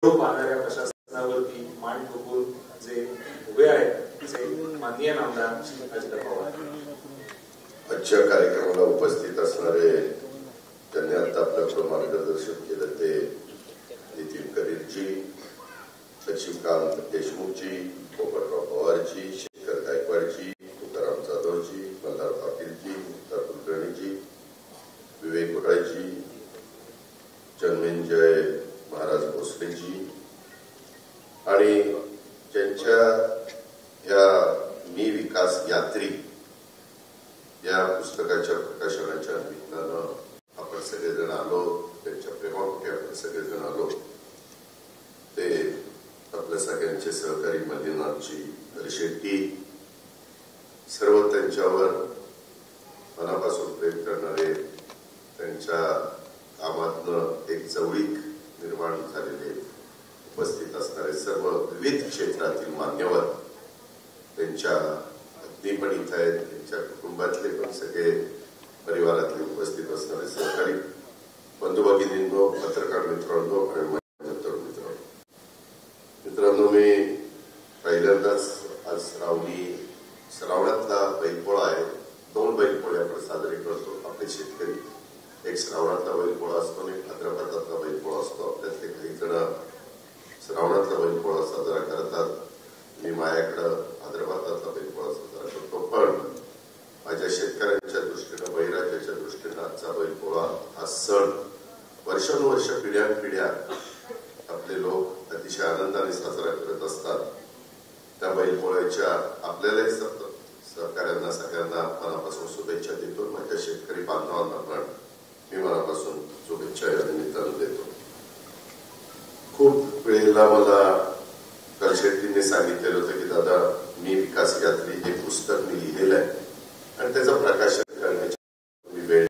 पाहणाऱ्या प्रशासनावरती मान ठोकून जे उभे आहेत ते माननीय नामदार अजित पवार. आजच्या कार्यक्रमाला उपस्थित असणारे त्यांनी आता आपल्याकडे मार्गदर्शन केलं ते नितीन करीरजी, लक्ष्मीकांत देशमुखजी, पोपटराव पवारजी, शेखर गायकवाडजी, तुकाराम जाधवजी, मल्हार पाटीलजी, मुक्तार कुलकर्णीजी, विवेक घोटाळेजी, जन्मेंजय महाराज भोसलेजी आणि ज्यांच्या या मी विकास यात्री या पुस्तकाच्या प्रकाशनाच्या निमित्तानं आपण सगळेजण आलो, त्यांच्या प्रेमापोटी आपण सगळेजण आलो. ते आपल्या सगळ्यांचे सहकारी मल्लीनाथजी, हरशेट्टी, सर्व त्यांच्यावर मनापासून प्रेम करणारे, त्यांच्या कामातनं एक जवळीक निर्माण झालेले उपस्थित असणारे सर्व विविध क्षेत्रातील मान्यवर, त्यांच्या पत्नी पण इथे आहेत, त्यांच्या कुटुंबातले पण सगळे परिवारातले उपस्थित असणारे सहकारी बंधू भगिनींनो, पत्रकार मित्रांनो आणि तरुण मित्रांनो, मी पहिल्यांदाच आज श्रावणातला बैलपोळा आहे. 2 बैलपोळे आपण साजरे करतो आपले शेतकरी. एक श्रावणातला बैलपोळा असतो आणि भाद्रपदातला बैलपोळा असतो. आपल्यातले काही जण श्रावणातला बैलपोळा साजरा करतात. मी माझ्याकडं भाद्रपदातला बैलपोळा साजरा करतो. पण माझ्या शेतकऱ्यांच्या दृष्टीनं, बळीराजाच्या दृष्टीनं आजचा बैलपोळा हा सण वर्षानुवर्ष पिढ्यानपिढ्या आपले लोक अतिशय आनंदाने साजरा करत असतात. त्या बैलपोळ्याच्या आपल्यालाही सहकाऱ्यांना सगळ्यांना मनापासून शुभेच्छा देतो. माझ्या शेतकरी बांधवांना पण मी मनापासून शुभेच्छा या निमित्तानं देतो. खूप वेळेला मला हरशेट्टीने सांगितलेलं होतं की दादा, मी विकास यात्री हे पुस्तक मी लिहिलेलं आहे आणि त्याचं प्रकाशन करण्याची मी वेळ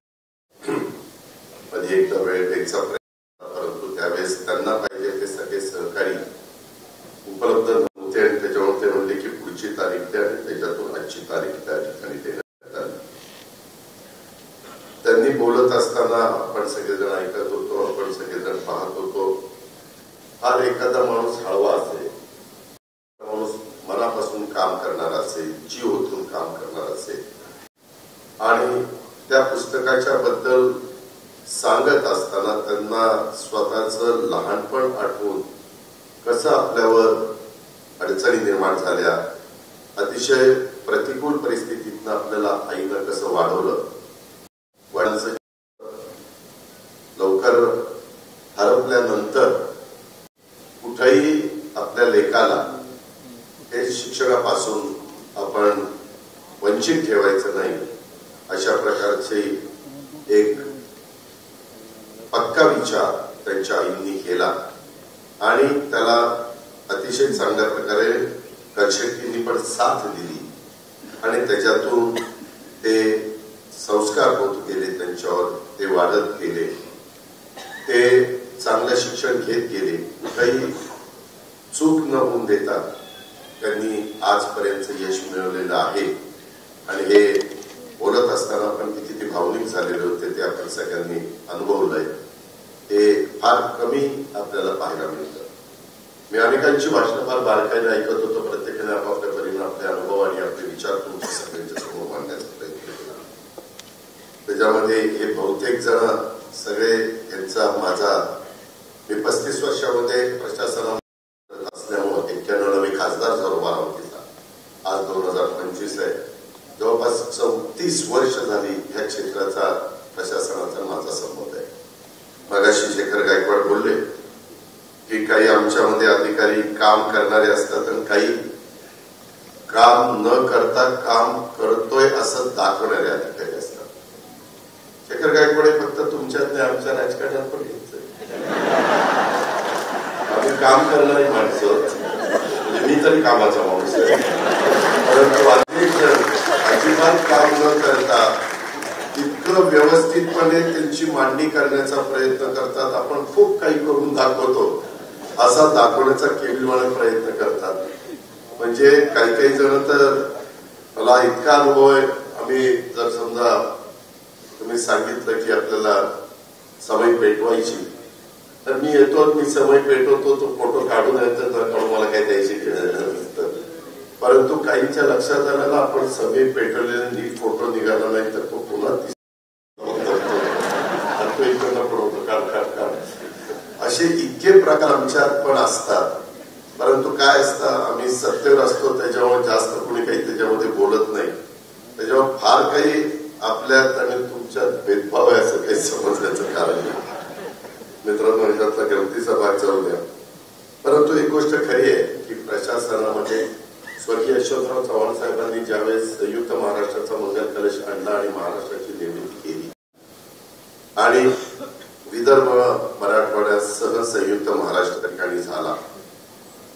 मध्ये एकदा वेळ द्यायचा प्रयत्न, परंतु त्यावेळेस त्यांना पाहिजे ते सगळे सहकारी उपलब्ध नव्हते आणि त्याच्यामुळे ते म्हणले की पुढची तारीख द्या आणि त्याच्यातून आजची तारीख त्या ठिकाणी देण्यात आली. त्यांनी बोलत असताना आपण सगळेजण ऐकत होतो, आपण सगळेजण पाहत होतो. हा एखादा माणूस हळवा असेल, माणूस मनापासून काम करणारा असेल, जीव ओतून काम करणारा असेल आणि त्या पुस्तकाच्या बद्दल सांगत असताना त्यांना स्वतःचं लहानपण आठवून कसं आपल्यावर अडचणी निर्माण झाल्या, अतिशय प्रतिकूल परिस्थितीतनं आपल्याला आईनं कसं वाढवलं, वडिलांचं लवकर हरपल्यानंतर कुठेही आपल्या लेकाला हे शिक्षणापासून आपण वंचित ठेवायचं नाही, अशा प्रकारचे एक पक्का विचार त्यांच्या आईंनी केला आणि त्याला अतिशय चांगल्या प्रकारे हरशेट्टींनी पण साथ दिली आणि त्याच्यातून ते संस्कार होत गेले, त्यांच्यावर ते वाढत गेले, ते चांगलं शिक्षण घेत गेले. काही चूक न होऊन देता त्यांनी आजपर्यंत यश मिळवलेलं आहे आणि हे बोलत असताना आपण किती भावनिक झालेले होते ते आपण सगळ्यांनी अनुभवलंय. हे फार कमी आपल्याला पाहायला मिळतं. मी अनेकांची भाषणं फार बारकाईने ऐकत होतो. प्रत्येकाने आपापल्या परीने आपले अनुभव आणि आपले विचार तुमच्या सगळ्यांच्या समोर मांडण्याचा प्रयत्न केला. त्याच्यामध्ये हे बहुतेक जण सगळे यांचा माझा मी 35 वर्षामध्ये प्रशासनामध्ये असल्यामुळे 91 मी खासदार झालो बारामतीचा. आज 2025 आहे. जवळपास 34 वर्ष झाली ह्या क्षेत्राचा प्रशासनाचा माझा संबंध आहे. मगाशी शेखर गायकवाड बोलले की काही आमच्यामध्ये अधिकारी काम करणारे असतात आणि काही काम न करता काम करतोय असं दाखवणारे अधिकारी असतात. शेखर गायकवाड फक्त तुमच्यात नाही, आमच्या राजकारणात पण घ्यायचंय. आम्ही काम करणारी माणसं, म्हणजे मी तरी कामाचा माणूस आहे, परंतु अनेक जण अजिबात काम न करता इतकं व्यवस्थितपणे त्यांची मांडणी करण्याचा प्रयत्न करतात. आपण खूप काही करून दाखवतो असा दाखवण्याचा केविलवाणा प्रयत्न करतात. म्हणजे काही काही जण तर मला इतका अनुभव आहे. आम्ही जर समजा तुम्ही सांगितलं की आपल्याला सवय पेटवायची तर मी येतो, मी समय पेटवतो, तो फोटो काढून येतो, मला काही द्यायची नसतं. परंतु काहींच्या लक्षात आलेला आपण समय पेटवलेला नीट फोटो निघाला नाही तर तो पुन्हा तो इकडनं पडवतो, काढ. असे इतके प्रकार आमच्यात पण असतात. परंतु काय असतं, आम्ही सत्तेवर असतो त्याच्यामुळे जास्त कोणी काही त्याच्यामध्ये बोलत नाही. त्याच्यामुळे फार काही आपल्यात आणि तुमच्यात भेदभाव आहे असं काही समजण्याचं कारण नाही. मित्रांनो, ह्याच्यातला गमतीचा भाग जाऊ द्या. परंतु एक गोष्ट खरी आहे की प्रशासनामध्ये स्वर्गीय यशवंतराव चव्हाण साहेबांनी ज्यावेळेस संयुक्त महाराष्ट्राचा मंगल कलश आणला आणि महाराष्ट्राची निर्मिती केली आणि विदर्भ मराठवाड्यासह संयुक्त महाराष्ट्र ठिकाणी झाला,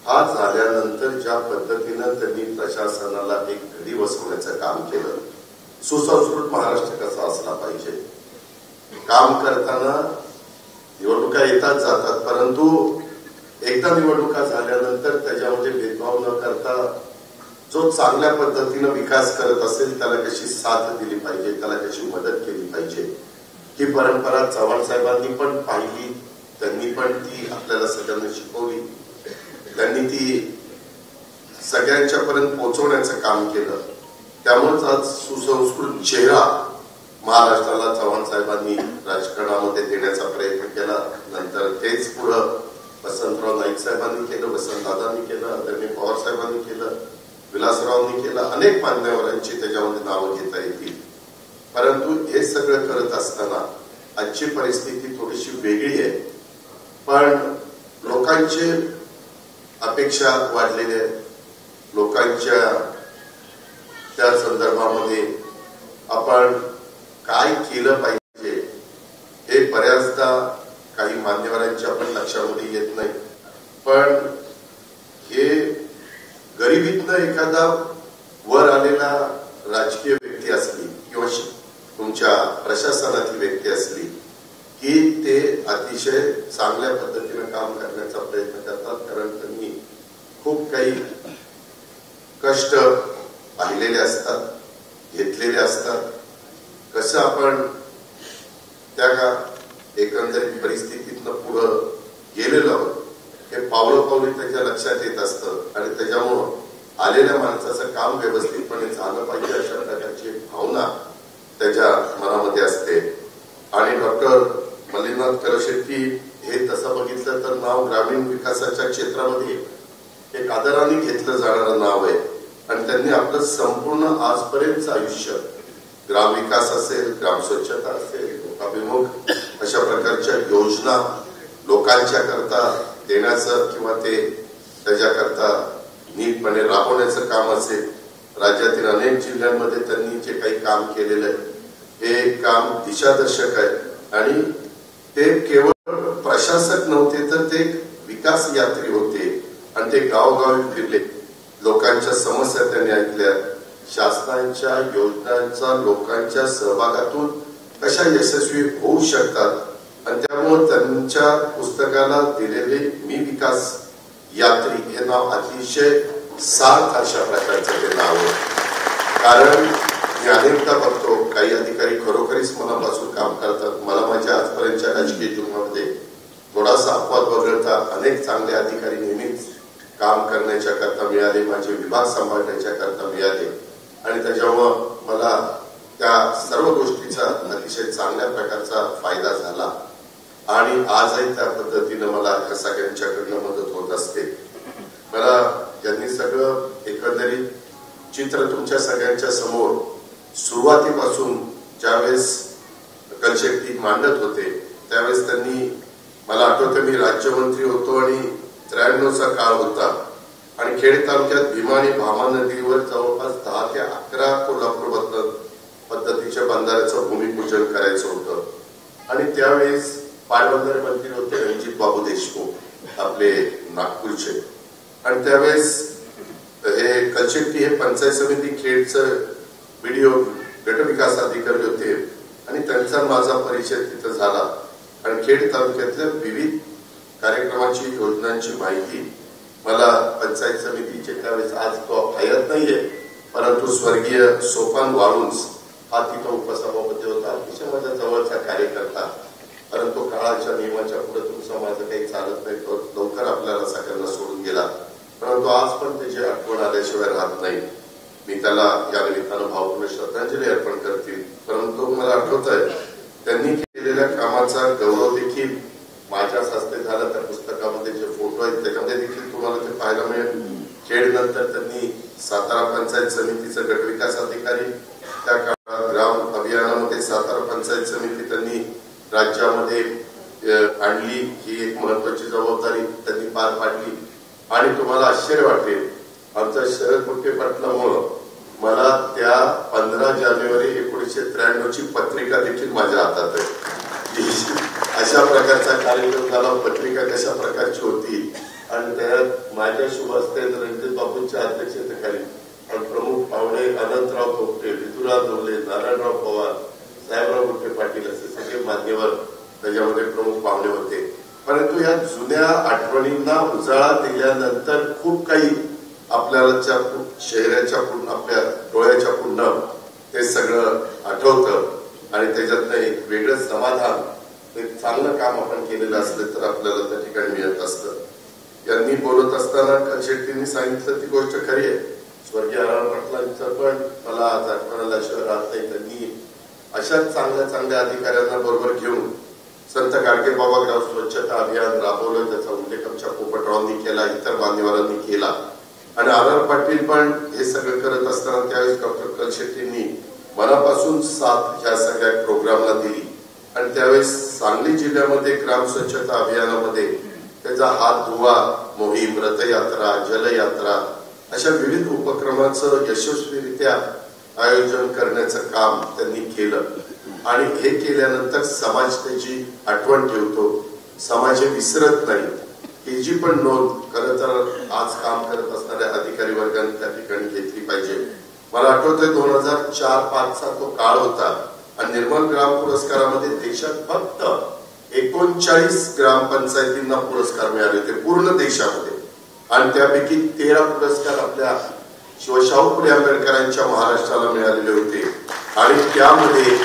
हा झाल्यानंतर ज्या पद्धतीनं त्यांनी प्रशासनाला एक घडी बसवण्याचं काम केलं, सुसंस्कृत महाराष्ट्र कसा असला पाहिजे. काम करताना निवडणुका येतात जातात, परंतु एकदा निवडणुका झाल्यानंतर त्याच्यामध्ये भेदभाव न करता जो चांगल्या पद्धतीनं विकास करत असेल त्याला कशी साथ दिली पाहिजे, त्याला कशी मदत केली पाहिजे, ही परंपरा चव्हाण साहेबांनी पण पाहिली. त्यांनी पण ती आपल्याला सगळ्यांना शिकवली. त्यांनी ती सगळ्यांच्या पर्यंत पोहोचवण्याचं काम केलं. त्यामुळेच आज सुसंस्कृत चेहरा महाराष्ट्राला चव्हाण साहेबांनी राजकारणामध्ये देण्याचा प्रयत्न केला. नंतर तेच पुढं वसंतराव नाईक साहेबांनी केलं, वसंतदादांनी केलं, आदरणीय पवार साहेबांनी केलं, विलासरावांनी केलं. अनेक मान्यवरांची त्याच्यामध्ये नावं घेता येतील. परंतु हे सगळं करत असताना आजची परिस्थिती थोडीशी वेगळी आहे. पण लोकांचे अपेक्षा वाढलेल्या आहेत. लोकांच्या त्या संदर्भामध्ये आपण काय केलं पाहिजे हे बऱ्याचदा काही मान्यवरांच्या पण लक्षामध्ये येत नाही. पण हे गरिबीतनं एखादा वर आलेला राजकीय व्यक्ती असली किंवा तुमच्या प्रशासनातील व्यक्ती असली की ते अतिशय चांगल्या पद्धतीने काम करण्याचा प्रयत्न करतात. कारण त्यांनी खूप काही कष्ट पाहिलेले असतात, घेतलेले असतात. कसं आपण त्या एकंदरीत परिस्थितीतनं पुढं गेलेलो आहोत हे पावलोपावली त्याच्या लक्षात येत असतं आणि त्याच्यामुळं आलेल्या माणसाचं काम व्यवस्थितपणे झालं पाहिजे अशा प्रकारची भावना त्याच्या मनामध्ये असते. आणि डॉक्टर मल्लीनाथ कलशेट्टी हे तसं बघितलं तर नाव ग्रामीण विकासाच्या क्षेत्रामध्ये एक आदराने घेतलं जाणारं नाव आहे. आणि त्यांनी आपलं संपूर्ण आजपर्यंतचं आयुष्य ग्रामविकास असेल, ग्राम स्वच्छता असेल, लोकाभिमुख अशा प्रकारच्या योजना लोकांच्या करता देण्याचं किंवा ते त्याच्याकरता नीटपणे राबवण्याचं काम असेल. राज्यातील अनेक जिल्ह्यांमध्ये त्यांनी जे काही काम केलेलं आहे हे काम दिशादर्शक आहे. आणि ते केवळ प्रशासक नव्हते तर ते विकास यात्री होते आणि ते गावोगावी फिरले. लोकांच्या समस्या त्यांनी ऐकल्या. शासनाच्या योजनांचा लोकांच्या सहभागातून कशा यशस्वी होऊ शकतात आणि त्यामुळे त्यांच्या पुस्तकाला दिलेले मी विकास यात्री हे नाव अतिशय सार्थ अशा प्रकारचं ते नाव आहे. कारण मी अनेकदा बघतो काही अधिकारी खरोखरीच मनापासून काम करतात. मला माझ्या आजपर्यंतच्या राजकीय जीवनामध्ये थोडासा अपवाद वगळता अनेक चांगले अधिकारी नेहमीच काम करण्याच्या करता मिळाले, माझे विभाग सांभाळण्याच्या करता मिळाले आणि त्याच्यामुळं मला त्या सर्व गोष्टीचा अतिशय चांगल्या प्रकारचा फायदा झाला. आणि आजही त्या पद्धतीनं मला ह्या सगळ्यांच्याकडनं मदत होत असते. मला यांनी सगळं एकंदरीत चित्र तुमच्या सगळ्यांच्या समोर सुरुवातीपासून ज्यावेळेस कलशेट्टी मांडत होते त्यावेळेस त्यांनी, मला आठवतं मी राज्यमंत्री होतो आणि 93चा काळ होता आणि खेड तालुक्यात भीमा आणि भामा नदीवर जवळपास 10 ते 11 कोल्हापूर पद्धतीच्या बंधाऱ्याचं भूमिपूजन करायचं होतं. आणि त्यावेळेस पाटबंधारे मंत्री होते रणजित बाबू देशमुख आपले नागपूरचे. आणि त्यावेळेस हे कलशेट्टी हे पंचायत समिती खेडचं व्हिडिओ गटविकास अधिकारी होते आणि त्यांचा माझा परिचय तिथं झाला. आणि खेड तालुक्यातल्या विविध कार्यक्रमाची योजनांची माहिती मला पंचायत समितीचे त्यावेळेस, आज तो हयात नाहीये परंतु स्वर्गीय सोपान वाळुंज हा तिथं उपसभापती होता, अतिशय माझ्या जवळचा कार्यकर्ता. परंतु काळाच्या नियमाच्या पुढे तुमचा माझं काही चालत नाही. तो लवकर आपल्याला सगळ्यांना सोडून गेला, परंतु आज पण त्याची आठवण आल्याशिवाय राहत नाही. मी त्याला या निमित्तानं भावपूर्ण श्रद्धांजली अर्पण करतील. परंतु मला आठवत आहे त्यांनी केलेल्या कामाचा गौरव देखील माझ्याच हस्ते झाला. त्या पुस्तकामध्ये जे फोटो आहेत त्याच्यामध्ये देखील तुम्हाला ते पाहायला मिळेल. खेड नंतर त्यांनी सातारा पंचायत समितीचं गटविकास अधिकारी, त्या काळात ग्राम अभियानामध्ये सातारा पंचायत समिती त्यांनी राज्यामध्ये आणली. ही एक महत्वाची जबाबदारी त्यांनी पार पाडली. आणि तुम्हाला आश्चर्य वाटेल, आमच्या शरद मोठे पाटलामुळं मला त्या 15 जानेवारी 1993 पत्रिका देखील माझ्या हातात आहे. अशा प्रकारचा कार्यक्रम झाला. पत्रिका कशा प्रकारची होती आणि त्यात माझ्या शुभ हस्ते रणजित बाबूंच्या अध्यक्षतेखाली प्रमुख पाहुणे अनंतराव पोपटे, विदुराव ढोले, नारायणराव पवार, साहेबराव मोठे पाटील असे सगळे मान्यवर त्याच्यामध्ये प्रमुख पाहुणे होते. परंतु या जुन्या आठवणींना उजाळा दिल्यानंतर खूप काही आपल्याला शहराच्या पूर्ण आपल्या डोळ्याच्या पूर्ण ते सगळं आठवतं आणि त्याच्यातनं एक वेगळं समाधान, एक चांगलं काम आपण केलेलं असलं तर आपल्याला त्या ठिकाणी मिळत असतं. यांनी बोलत असताना शेट्टींनी सांगितलं ती गोष्ट खरी आहे. स्वर्गीय आर पाटलांचं पण मला आज आठवणाला शिवाय राहत नाही. त्यांनी अशाच चांगल्या चांगल्या अधिकाऱ्यांना बरोबर घेऊन संत गाडगेबाबा स्वच्छता अभियान राबवलं. त्याचा उल्लेख आमच्या पोपटरावांनी केला, इतर मान्यवरांनी केला. आणि आर पाटील पण हे सगळं करत असताना त्यावेळेस डॉक्टर कलशेट्टींनी मनापासून साथ ह्या सगळ्या प्रोग्रामला दिली. आणि त्यावेळेस सांगली जिल्ह्यामध्ये ग्राम स्वच्छता अभियानामध्ये त्याचा हात धुवा मोहीम, रथयात्रा, जलयात्रा अशा विविध उपक्रमाचं यशस्वीरित्या आयोजन करण्याचं काम त्यांनी केलं. आणि हे केल्यानंतर समाज त्याची आठवण ठेवतो, समाज हे विसरत नाही. ही जी पण नोंद खरं तर आज काम करत असणाऱ्या अधिकारी वर्गाने त्या ठिकाणी घेतली पाहिजे. मला आठवतंय 2004-05चा तो काळ होता आणि निर्मल ग्राम पुरस्कारामध्ये देशात फक्त 39 ग्रामपंचायतींना पुरस्कार मिळाले होते पूर्ण देशामध्ये. आणि त्यापैकी 13 पुरस्कार आपल्या शिवशाहू फुले आंबेडकरांच्या महाराष्ट्राला मिळालेले होते. आणि त्यामध्ये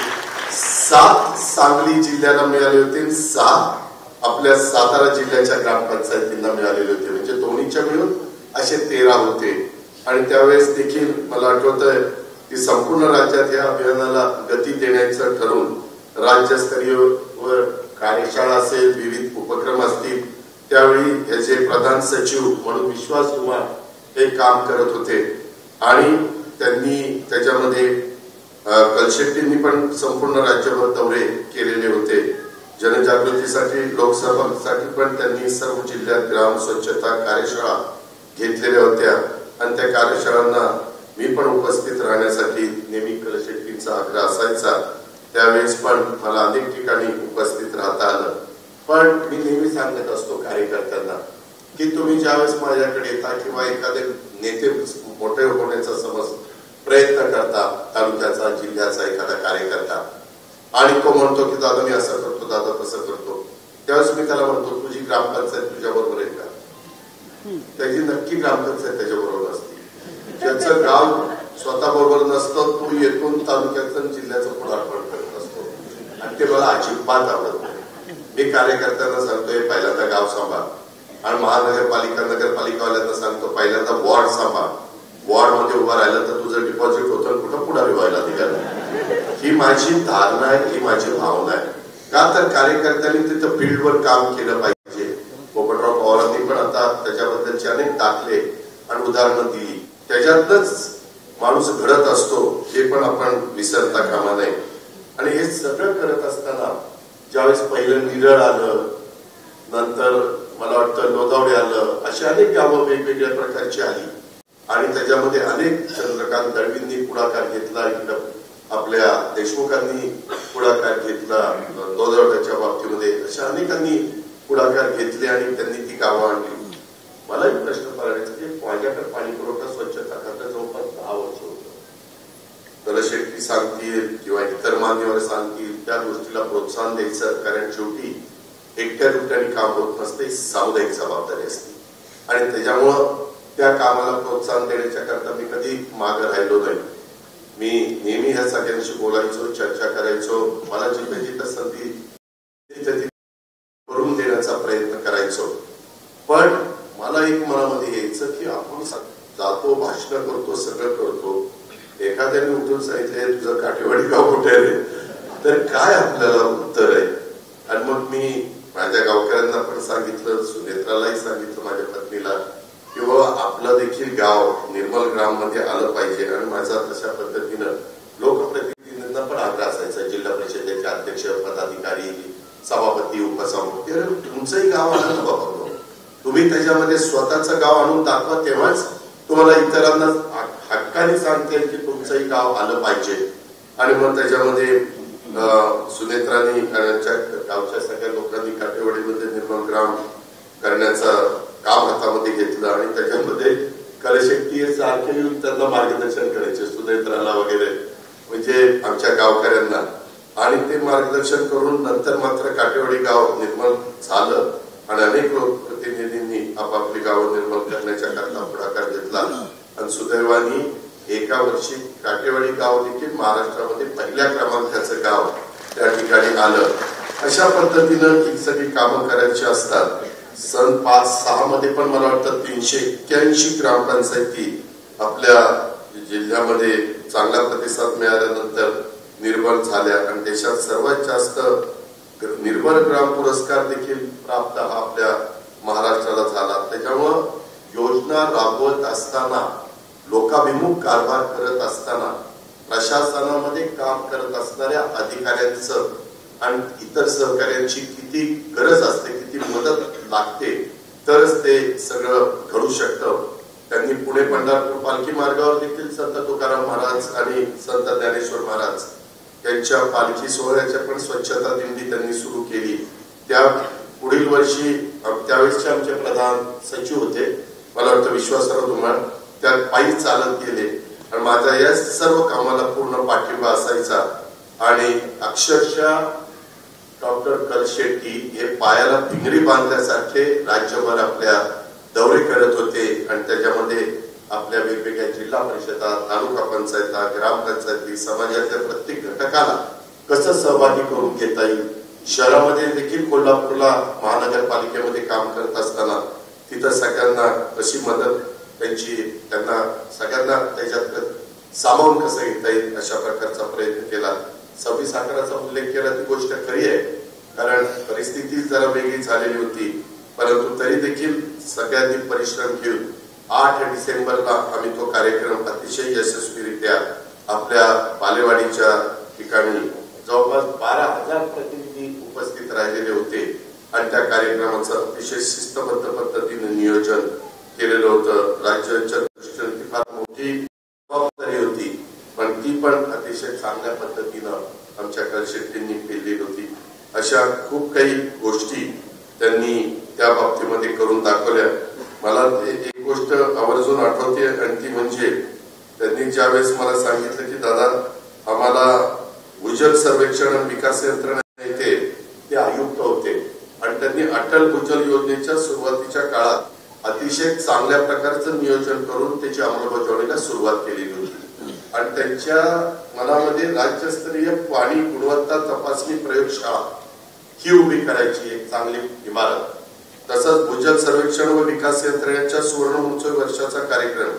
7 सांगली जिल्ह्याला मिळाले होते आणि 6 आपल्या सातारा जिल्ह्याच्या ग्रामपंचायतींना मिळालेले होते. म्हणजे दोन्हीच्या मिळून असे 13 होते. आणि त्यावेळेस देखील मला आठवत आहे की संपूर्ण राज्यात या अभियानाला गती देण्याचं ठरवून राज्यस्तरीय वर कार्यशाळा असेल, विविध उपक्रम असतील, त्यावेळी याचे प्रधान सचिव म्हणून विश्वास दुमा हे काम करत होते. आणि त्यांनी त्याच्यामध्ये कलशेट्टींनी पण संपूर्ण राज्यभर दौरे केलेले होते. जनजागृतीसाठी लोकसहभागासाठी पण त्यांनी सर्व जिल्ह्यात ग्राम स्वच्छता कार्यशाळा घेतलेल्या होत्या. आणि त्या कार्यशाळांना मी पण उपस्थित राहण्यासाठी नेहमी कलशेट्टींचा आग्रह असायचा. त्यावेळेस पण मला अनेक ठिकाणी उपस्थित राहता आलं. पण मी नेहमी सांगत असतो कार्यकर्त्यांना की तुम्ही ज्यावेळेस माझ्याकडे येता किंवा एखादे नेते मोठे होण्याचा प्रयत्न करता, तालुक्याचा जिल्ह्याचा एखादा कार्यकर्ता, आणि तो म्हणतो की दादा मी असं करतो, दादा तसं करतो, त्यावेळेस मी त्याला म्हणतो तुझी ग्रामपंचायत तुझ्या बरोबर आहे का? त्याची नक्की ग्रामपंचायत त्याच्या बरोबर असते. ज्याचं गाव स्वतः बरोबर नसतं तो येथून तालुक्याचं जिल्ह्याचं पुढारपण करत असतो. आणि ते मला अजिबात आवडत नाही. मी कार्यकर्त्यांना सांगतोय पहिल्यांदा गाव सांभाळ, आणि महानगरपालिका नगरपालिकावाल्यांना सांगतो पहिल्यांदा वॉर्ड सांभाळ. वॉर्ड मध्ये उभा राहिलं तर तुझं डिपॉझिट होतं, कुठं पुढारी व्हायला निघालं. ही माझी धारणा आहे, ही माझी भावना आहे. का तर कार्यकर्त्यांनी तिथं फील्डवर काम केलं पाहिजे. पोपटराव पवारांनी पण आता त्याच्याबद्दलचे अनेक दाखले आणि उदाहरणं दिली. त्याच्यातच माणूस घडत असतो हे पण आपण विसरता कामा नये. आणि हे सगळं करत असताना ज्यावेळेस पहिलं निरळ आलं, नंतर मला वाटतं लोधावडे आलं, अशी अनेक गावं वेगवेगळ्या प्रकारची आली. आणि त्याच्यामध्ये अनेक चंद्रकांत दळवींनी पुढाकार घेतला, इकडं आपल्या देशमुखांनी पुढाकार घेतला लोधावड्याच्या बाबतीमध्ये, अशा अनेकांनी पुढाकार घेतले आणि त्यांनी ती गावं आणली. मला एक प्रश्न पडायचा की माझ्याकडे पाणी पुरवठा स्वच्छता खातं जवळपास 10 वर्ष होतं. कलशेट्टी सांगतील किंवा इतर मान्यवर सांगतील त्या गोष्टीला प्रोत्साहन द्यायचं, कारण शेवटी एकट्या दुट्याने काम होत नसते, सामुदायिक जबाबदारी असते. आणि त्याच्यामुळं त्या कामाला प्रोत्साहन देण्याच्या करता मी कधी मागे राहिलो नाही. मी नेहमी ह्या सगळ्यांशी बोलायचो, चर्चा करायचो. मला जिथे जिथं संधी तिथे एक मनामध्ये यायचं की आपण जातो, भाषण करतो, सगळं करतो, एखाद्याने उठून सांगितलंय तुझं काठेवाडी गाव कुठे आहे, तर काय आपल्याला उत्तर आहे? आणि मग मी माझ्या गावकऱ्यांना पण सांगितलं, सुनेत्रालाही सांगितलं, माझ्या पत्नीला, किंवा आपलं देखील गाव निर्मल ग्राम मध्ये आलं पाहिजे. आणि माझा तशा पद्धतीनं लोकप्रतिनिधींना पण आग्रह असायचा, जिल्हा परिषदेचे अध्यक्ष, पदाधिकारी, सभापती, उपसभापती, अरे तुमचंही गाव आलं ना बाबा, तुम्ही त्याच्यामध्ये स्वतःचं गाव आणून दाखवा, तेव्हाच तुम्हाला इतरांना हक्काने सांगता येईल की तुमचंही गाव आलं पाहिजे. आणि मग त्याच्यामध्ये सुनेत्रांनी गावच्या सगळ्या लोकांनी काठेवाडीमध्ये निर्मल ग्राम करण्याचं काम हातामध्ये घेतलं आणि त्याच्यामध्ये कलशक्ती सारखे येऊन त्यांना मार्गदर्शन करायचे, सुनेत्राला वगैरे, म्हणजे आमच्या गावकऱ्यांना. आणि ते मार्गदर्शन करून नंतर मात्र काठेवाडी गाव निर्मल झालं आणि अनेक लोकप्रतिनिधींनी आपापली गावं निर्मल करण्याच्या करता पुढाकार घेतला. आणि सुदैवाने एका वर्षी काठेवाडी गाव देखील महाराष्ट्रामध्ये पहिल्या क्रमांकाचं गाव त्या ठिकाणी आलं. अशा पद्धतीनं ही सगळी कामं करायची असतात. सन 5-6 मध्ये पण मला वाटतं 381 ग्रामपंचायती आपल्या जिल्ह्यामध्ये चांगला प्रतिसाद मिळाल्यानंतर निर्मल झाल्या. आणि देशात सर्वात जास्त निर्मल ग्राम पुरस्कार देखील प्राप्त हा आपल्या महाराष्ट्राला झाला. त्याच्यामुळं योजना राबवत असताना, लोकाभिमुख कारभार करत असताना, प्रशासनामध्ये काम करत असणाऱ्या अधिकाऱ्यांचं आणि इतर सहकार्यांची किती गरज असते, किती मदत लागते, तरच ते सगळं घडू शकतं. त्यांनी पुणे पंढरपूर पालखी मार्गावर देखील संत तुकाराम महाराज आणि संत ज्ञानेश्वर महाराज यांच्या पालखी सोहळ्याच्या पण स्वच्छता दिंडी त्यांनी सुरू केली. त्या पुढील वर्षी त्यावेळेसचे आमचे प्रधान सचिव होते, मला वाटतं विश्वासराव धुमाळ, त्या पायी चालत गेले आणि माझा या सर्व कामाला पूर्ण पाठिंबा असायचा. आणि अक्षरशः डॉक्टर कलशेट्टी हे पायाला भिंगरी बांधल्यासारखे राज्यभर आपल्या दौरे करत होते. आणि त्याच्यामध्ये आपल्या वेगवेगळ्या जिल्हा परिषदा, तालुका पंचायता, ग्रामपंचायती, समाजाच्या प्रत्येक घटकाला कसं सहभागी करून घेता येईल. शहरामध्ये देखील कोल्हापूरला महानगरपालिकेमध्ये काम करत असताना तिथं सगळ्यांना कशी मदत त्यांना सगळ्यांना त्याच्यात सामावून कसं घेता येईल अशा प्रकारचा प्रयत्न केला. 26 अकराचा उल्लेख केला ती गोष्ट खरी आहे, कारण परिस्थिती जरा वेगळी झालेली होती. परंतु तरी देखील सगळ्यांनी परिश्रम घेऊन 8 डिसेंबरला आम्ही तो कार्यक्रम अतिशय यशस्वीरित्या आपल्या बालेवाडीच्या ठिकाणी जवळपास 12,000 प्रतिनिधी उपस्थित राहिलेले होते. आणि त्या कार्यक्रमाचं अतिशय शिस्तबद्ध पद्धतीने नियोजन केलेलं होतं. राज्याच्या दृष्टीने ती फार मोठी जबाबदारी होती, पण ती पण अतिशय चांगल्या पद्धतीनं आमच्या कलशेट्टींनी केलेली होती. अशा खूप काही गोष्टी त्यांनी त्या बाबतीमध्ये करून दाखवल्या. मला एक गोष्ट आवर्जून आठवते आणि ती म्हणजे त्यांनी ज्यावेळेस मला सांगितलं की दादा आम्हाला भूजल सर्वेक्षण आणि विकास यंत्रणा येते, ते आयुक्त होते आणि त्यांनी अटल भूजल योजनेच्या सुरुवातीच्या काळात अतिशय चांगल्या प्रकारचं नियोजन करून त्याची अंमलबजावणीला सुरुवात केलेली होती. आणि त्यांच्या मनामध्ये राज्यस्तरीय पाणी गुणवत्ता तपासणी प्रयोगशाळा ही उभी करायची, एक चांगली इमारत. तसंच भूजल सर्वेक्षण व विकास यंत्रणेच्या सुवर्ण महोत्सव वर्षाचा कार्यक्रम,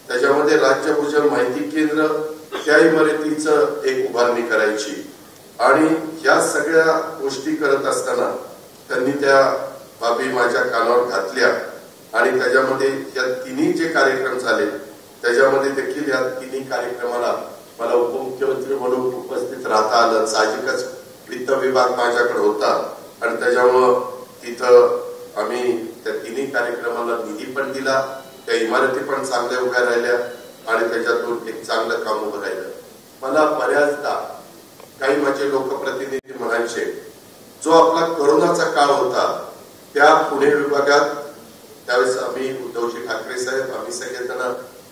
त्याच्यामध्ये राज्य भूजल माहिती केंद्र त्या इमारतीचं एक उभारणी करायची. आणि या सगळ्या गोष्टी करत असताना त्यांनी त्या बाबी माझ्या कानावर घातल्या. आणि त्याच्यामध्ये या तिन्ही जे कार्यक्रम झाले त्याच्यामध्ये देखील या तिन्ही कार्यक्रमाला मला उपमुख्यमंत्री म्हणून उपस्थित राहता आलं. साहजिकच वित्त विभाग माझ्याकडे होता आणि त्याच्यामुळं तिथं आम्ही त्या तिन्ही कार्यक्रमाला निधी पण दिला, त्या इमारती पण चांगल्या उभ्या राहिल्या आणि त्याच्यातून एक चांगलं काम उभं राहिलं. मला बऱ्याचदा काही माझे लोकप्रतिनिधी म्हणायचे, जो आपला कोरोनाचा काळ होता त्या पुणे विभागात त्यावेळेस आम्ही उद्धवजी ठाकरे साहेब, आम्ही सगळेजण,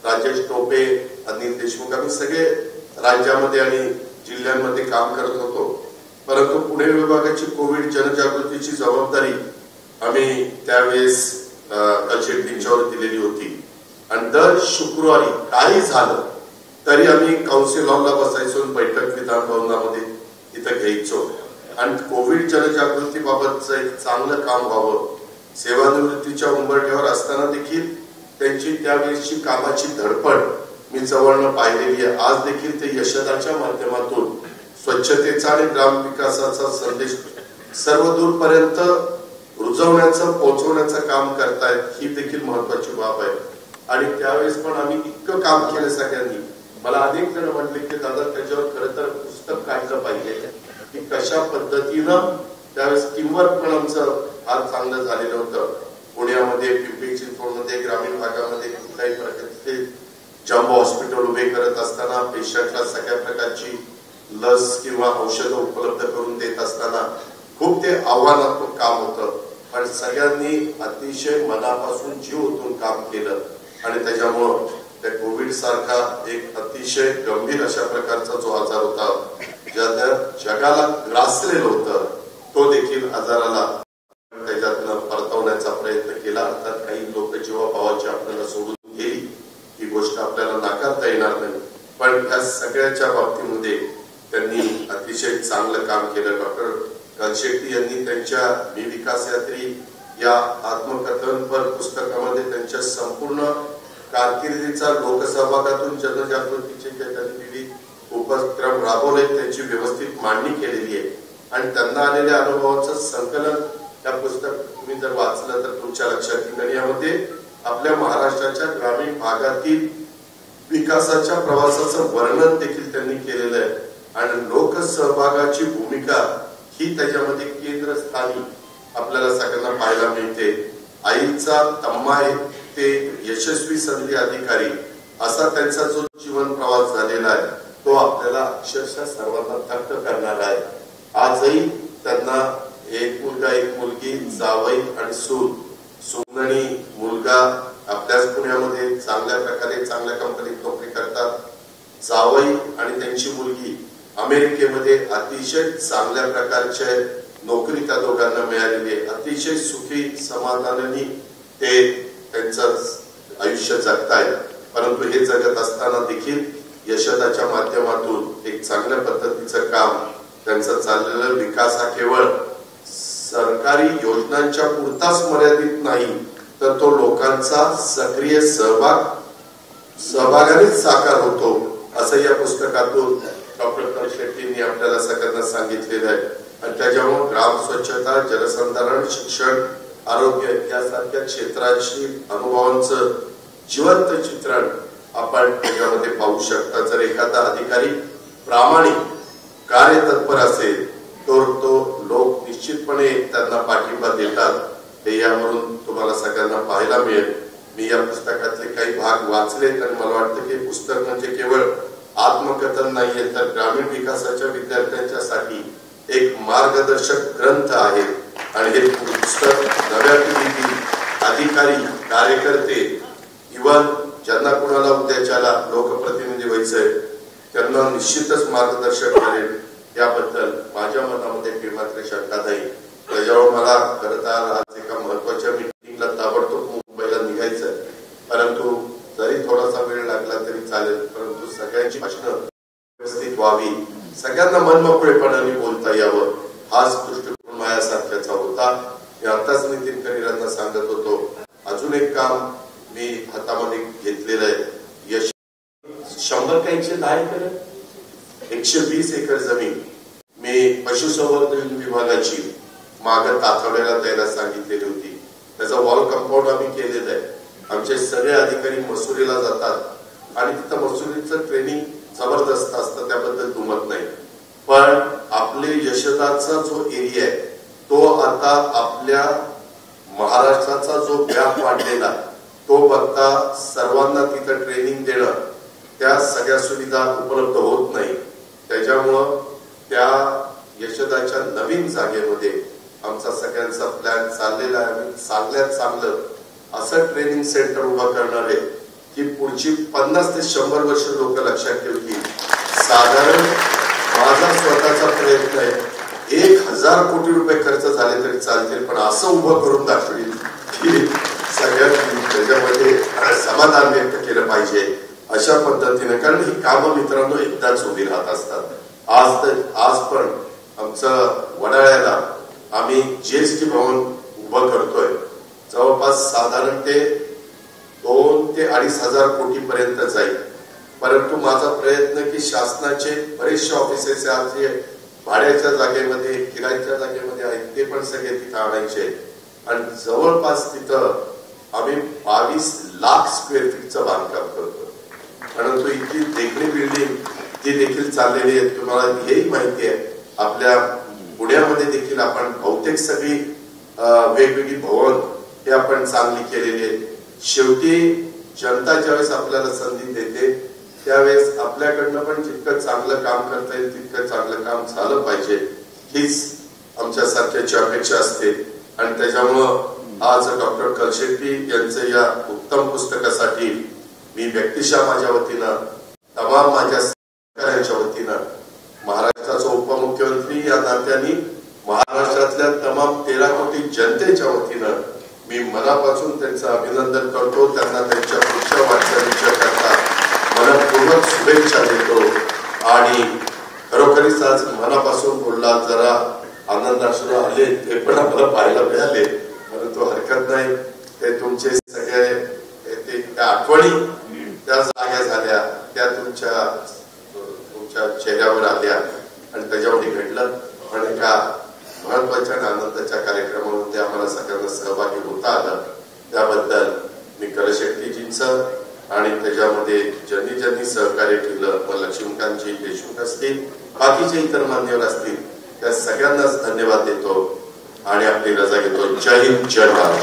राजेश टोपे, अनिल देशमुख, आम्ही सगळे राज्यामध्ये आणि जिल्ह्यांमध्ये काम करत होतो. परंतु पुणे विभागाची कोविड जनजागृतीची जबाबदारी आम्ही त्यावेळेस कलशेट्टींच्यावर दिलेली होती. आणि दर शुक्रवारी काही झालं तरी आम्ही काउन्सिल हॉलला बसायचो, बैठक विधान भवनामध्ये इथं घ्यायचो आणि कोविड जनजागृतीबाबतचं एक चांगलं काम व्हावं, सेवानिवृत्तीच्या उंबरठ्यावर असताना देखील त्यांची त्यावेळेसची कामाची धडपड मी जवळनं पाहिलेली आहे. आज देखील ते यशदाच्या माध्यमातून स्वच्छतेचा आणि ग्रामविकासाचा संदेश सर्व दूरपर्यंत रुजवण्याचं पोहोचवण्याचं काम करतायत. ही देखील महत्वाची बाब आहे. आणि त्यावेळेस पण आम्ही इतकं काम केलं सगळ्यांनी. मला अनेक जण म्हटले की दादा त्याच्यावर खरं तर पुस्तक काढलं पाहिजे की कशा पद्धतीनं त्यावेळेस किंमत पण आमचं फार चांगलं झालेलं होतं. पुण्यामध्ये पिंपरी चिंचवडमध्ये ग्रामीण भागामध्ये कुठल्याही प्रकारचे जम्बो हॉस्पिटल उभे करत असताना पेशंटला सगळ्या प्रकारची लस किंवा औषधं उपलब्ध करून देत असताना खूप ते आव्हानात्मक काम होतं. पण सगळ्यांनी अतिशय मनापासून जीव ओतून काम केलं आणि त्याच्यामुळं त्या कोविड सारखा एक अतिशय गंभीर अशा प्रकारचा जो आजार होता ज्या जगाला ग्रासलेलं होतं तो देखील आजाराला त्याच्यातनं परतवण्याचा प्रयत्न केला. अर्थात काही लोक जीवाभावाची आपल्याला सोडून गेली ही गोष्ट आपल्याला नाकारता येणार नाही. पण या सगळ्याच्या बाबतीमध्ये त्यांनी अतिशय चांगलं काम केलं. डॉक्टर कलशेट्टी यांनी त्यांच्या मी विकास यात्री या आत्मकथनपर पुस्तकामध्ये त्यांच्या संपूर्ण कारकिर्दीचा लोकसहभागातून जनजागृतीचे त्यांनी विविध उपक्रम राबवले त्यांची व्यवस्थित मांडणी केलेली आहे. आणि त्यांना आलेल्या अनुभवाचं संकलन त्या पुस्तक तुम्ही जर वाचलं तर तुमच्या लक्षात येईल. आणि यामध्ये आपल्या महाराष्ट्राच्या ग्रामीण भागातील विकासाच्या प्रवासाचं वर्णन देखील त्यांनी केलेलं आहे. आणि लोकसहभागाची भूमिका ही त्याच्यामध्ये केंद्रस्थानी आपल्याला सगळ्यांना पाहायला मिळते. आईचा तम्मा ते यशस्वी संधी अधिकारी असा त्यांचा जो जीवन प्रवास झालेला आहे तो आपल्याला अक्षरशः सर्वांना थक्क करणारा आहे. आजही त्यांना एक मुलगा एक मुलगी जावई आणि सून. सून आणि मुलगा आपल्याच पुण्यामध्ये चांगल्या प्रकारे चांगल्या कंपनीत नोकरी करतात. जावई आणि त्यांची मुलगी अमेरिकेमध्ये अतिशय चांगल्या प्रकारचे नोकरी त्या दोघांना मिळालेली आहे. अतिशय सुखी समाधानाने ते त्यांचं आयुष्य जगतायत. परंतु हे जगत असताना देखील यशदाच्या माध्यमातून एक चांगल्या पद्धतीचं काम त्यांचं चाललेलं विकास हा केवळ सरकारी योजनांच्या पुरताच मर्यादित नाही तर तो लोकांचा सक्रिय सहभागानेच साकार होतो असं या पुस्तकातून डॉक्टर कलशेट्टींनी आपल्याला सगळ्यांना सांगितलेलं आहे. आणि त्याच्यामुळे ग्राम स्वच्छता जलसंधारण शिक्षण आरोग्य यासारख्या क्षेत्राची अनुभवांचं जिवंत चित्रण आपण त्याच्यामध्ये पाहू शकता. जर एखादा अधिकारी प्रामाणिक कार्यतत्पर असेल तर तो लोक निश्चितपणे त्यांना पाठिंबा देतात. हे यावरून तुम्हाला सगळ्यांना पाहायला मिळेल. मी या पुस्तकातले काही भाग वाचलेत आणि मला वाटतं की पुस्तक म्हणजे केवळ आत्मकथन नाहीये तर ग्रामीण विकासाच्या विद्यार्थ्यांच्या साठी एक मार्गदर्शक ग्रंथ आहे. आणि हे पुस्तक नव्या पिढीतील अधिकारी कार्यकर्ते इव्हन ज्यांना कुणाला उद्याच्याला लोकप्रतिनिधी व्हायचंय त्यांना निश्चितच मार्गदर्शक करेल याबद्दल माझ्या मनामध्ये मात्र शंका नाही. त्याच्यावर मला खरं तर आज एका महत्वाच्या मीटिंगला ताबडतोब मुंबईला निघायचंय. परंतु जरी थोडासा वेळ लागला तरी चालेल. परंतु सगळ्यांची भाषणं व्यवस्थित व्हावी सगळ्यांना मनमोकळेपणाने बोलता यावं हाच दृष्टिकोन माझ्यासारख्याचा होता. मी आताच नितीन कनिरांना सांगत होतो अजून एक काम मी हातामध्ये घेतलेलं आहे. यश 100 का 110 एकर 120 एकर जमीन मी पशुसंवर्धन विभागाची मागं तातडीला द्यायला सांगितलेली होती. त्याचा वॉल कंपाऊंड आम्ही केलेलं आहे. आमचे सगळे अधिकारी मसुरीला जातात आणि तिथं मसुरीचं ट्रेनिंग जबरदस्त असतं त्याबद्दल दुमत नाही. पण आपले यशदाचा जो एरिया आहे तो आता आपल्या महाराष्ट्राचा जो व्याप वाढलेला तो बघता सर्वांना तिथं ट्रेनिंग देणं त्या सगळ्या सुविधा उपलब्ध होत नाही. त्याच्यामुळं त्या यशदाच्या नवीन जागेमध्ये आमचा सगळ्यांचा प्लॅन चाललेला आहे. आम्ही चांगल्यात चांगलं असं ट्रेनिंग सेंटर उभा करणार आहे की पुढची 50 ते 100 वर्ष लोक लक्षात ठेवतील. साधारण माझा स्वतःचा प्रयत्न आहे 1000 कोटी रुपये खर्च झाले तरी चालतील पण असं उभं करून दाखवेल की सगळ्यांनी त्याच्यामध्ये समाधान व्यक्त केलं पाहिजे अशा पद्धतीने. कारण ही कामं मित्रांनो एकदाच उभी राहत असतात. आज पण आमचं वडाळ्याला आम्ही जीएसटी भवन उभं करतोय. जवळपास साधारण ते 2 ते 2,500 कोटीपर्यंत जाईल. परंतु माझा प्रयत्न की शासनाचे बरेचसे ऑफिसेस आज जे भाड्याच्या जागेमध्ये किरायाच्या जागेमध्ये आहेत ते पण सगळे तिथं आणायचे आणि जवळपास तिथं आम्ही 22 लाख स्क्वेअर फीटचं बांधकाम करतो. परंतु इतकी देखणी बिल्डिंग ती देखील चाललेली आहे. तुम्हाला हेही माहिती आहे आपल्या पुण्यामध्ये देखील आपण बहुतेक सगळी वेगवेगळी भवन हे आपण चांगली केलेली आहे. शेवटी जनता ज्यावेळेस आपल्याला संधी देते त्यावेळेस आपल्याकडनं पण जितकं चांगलं काम करता येईल तितकं चांगलं काम झालं पाहिजे हीच आमच्या सारख्याची अपेक्षा असते. आणि त्याच्यामुळं आज डॉक्टर कलशेट्टी यांचं या उत्तम पुस्तकासाठी मी व्यक्तिशः माझ्या वतीनं तमाम माझ्या सहकाऱ्यांच्या वतीनं महाराष्ट्राचा उपमुख्यमंत्री या नात्याने महाराष्ट्रातल्या तमाम 13 कोटी जनतेच्या वतीनं मी मनापासून त्यांचं अभिनंदन करतो. त्यांना त्यांच्या पुढच्या वाटचालीच्या करता मनपूर्वक शुभेच्छा देतो. आणि खरोखरीच आज मनापासून बोलला जरा आनंदाश्रू आले ते पण आम्हाला पाहायला मिळाले. परंतु हरकत नाही. ते तुमचे सगळे त्या आठवणी त्या जाग्या झाल्या त्या तुमच्या चेहऱ्यावर आल्या आणि त्याच्यामध्ये घडलं. पण एका महत्वाच्या आणि आनंदाच्या कार्यक्रमामध्ये आम्हाला सगळ्यांना सहभागी होता आलं त्याबद्दल मी कलशेट्टीजींचं आणि त्याच्यामध्ये ज्यांनी ज्यांनी सहकार्य केलं मग लक्ष्मीकांतजी देशमुख असतील बाकीचे इतर मान्यवर असतील त्या सगळ्यांनाच धन्यवाद देतो आणि आपली रजा घेतो. जय हिंद जय भारत.